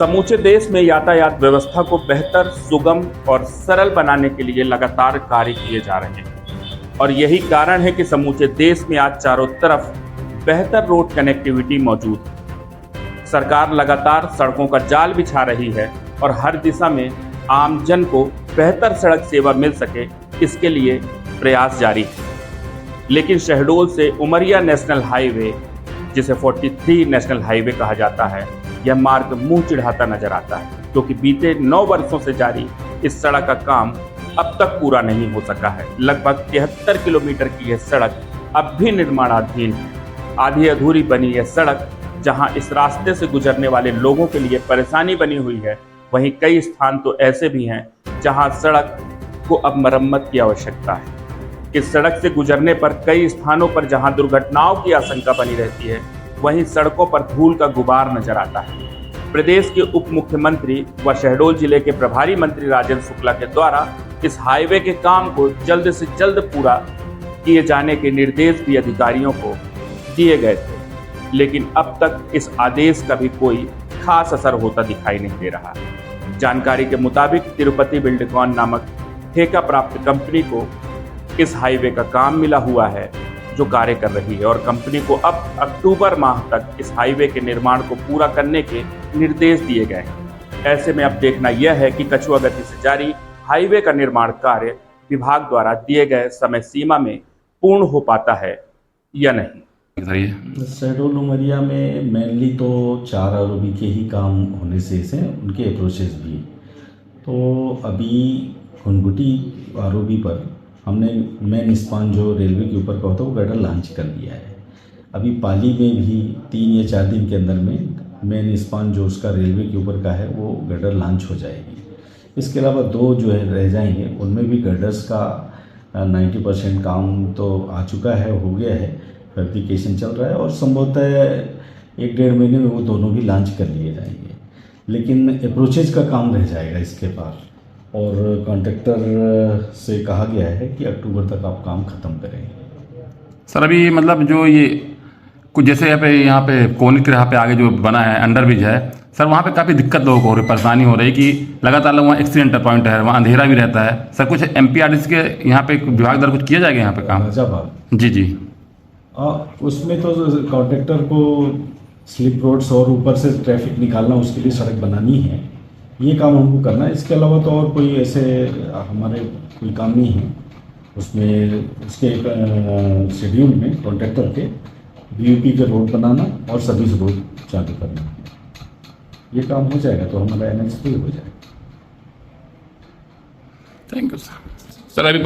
समूचे देश में यातायात व्यवस्था को बेहतर, सुगम और सरल बनाने के लिए लगातार कार्य किए जा रहे हैं और यही कारण है कि समूचे देश में आज चारों तरफ बेहतर रोड कनेक्टिविटी मौजूद है। सरकार लगातार सड़कों का जाल बिछा रही है और हर दिशा में आमजन को बेहतर सड़क सेवा मिल सके, इसके लिए प्रयास जारी है। लेकिन शहडोल से उमरिया नेशनल हाईवे, जिसे 43 नेशनल हाईवे कहा जाता है, यह मार्ग मुंह चिढ़ाता नजर आता है क्योंकि बीते 9 वर्षों से जारी इस सड़क का काम अब तक पूरा नहीं हो सका है। लगभग 73 किलोमीटर की यह सड़क अब भी निर्माणाधीन है। आधी अधूरी बनी यह सड़क जहां इस रास्ते से गुजरने वाले लोगों के लिए परेशानी बनी हुई है, वहीं कई स्थान तो ऐसे भी हैं जहां सड़क को अब मरम्मत की आवश्यकता है। इस सड़क से गुजरने पर कई स्थानों पर जहां दुर्घटनाओं की आशंका बनी रहती है, वहीं सड़कों पर धूल का गुबार नजर आता है। प्रदेश के उप मुख्यमंत्री व शहडोल जिले के प्रभारी मंत्री राजेंद्र शुक्ला के द्वारा इस हाईवे के काम को जल्द से जल्द पूरा किए जाने के निर्देश भी अधिकारियों को दिए गए थे, लेकिन अब तक इस आदेश का भी कोई खास असर होता दिखाई नहीं दे रहा। जानकारी के मुताबिक तिरुपति बिल्डकॉन नामक ठेका प्राप्त कंपनी को इस हाईवे का काम मिला हुआ है जो कार्य कर रही है और कंपनी को अब अक्टूबर माह तक इस हाईवे के निर्माण को पूरा करने के निर्देश दिए गए हैं। ऐसे में अब देखना यह है कि कछुआ गति से जारी हाईवे का निर्माण कार्य विभाग द्वारा दिए गए समय सीमा में पूर्ण हो पाता है या नहीं। शहडोल उमरिया में मेनली तो 4 आरओबी के ही काम होने से हैं, उनके अप्रोचेस भी। तो अभी घुनघुटी आरओबी पर हमने मेन स्पान जो रेलवे के ऊपर का होता है वो गटर लॉन्च कर दिया है। अभी पाली में भी 3 या 4 दिन के अंदर में मेन स्पान जो उसका रेलवे के ऊपर का है वो गटर लॉन्च हो जाएगी। इसके अलावा 2 जो है रह जाएंगे, उनमें भी गटर्स का 90% काम तो आ चुका है, हो गया है, फैब्रिकेशन चल रहा है और संभवतः 1-1.5 महीने में वो दोनों भी लॉन्च कर लिए जाएंगे। लेकिन अप्रोचेज का काम रह जाएगा इसके पार और कॉन्ट्रैक्टर से कहा गया है कि अक्टूबर तक आप काम ख़त्म करेंगे। सर अभी मतलब जो ये कुछ जैसे यहाँ पे कोनिक यहाँ पे आगे जो बना है अंडरब्रिज है सर, वहाँ पे काफ़ी दिक्कत लोगों को हो रही, परेशानी हो रही कि लगातार लोग वहाँ एक्सीडेंट पॉइंट है, वहाँ अंधेरा भी रहता है। सर कुछ MPRDC के यहाँ पे विभाग द्वारा कुछ किया जाएगा यहाँ पे काम? राजाबाग जी उसमें तो कॉन्ट्रैक्टर को स्लिप रोड्स और ऊपर से ट्रैफिक निकालना, उसके लिए सड़क बनानी है, ये काम हमको करना है। इसके अलावा तो और कोई ऐसे हमारे कोई काम नहीं है उसमें। उसके शेड्यूल में कॉन्ट्रैक्टर के BOP के रोड बनाना और सर्विस रोड चालू करना, ये काम हो जाएगा तो हमारा NH फ्री हो जाएगा। Thank you sir. अभी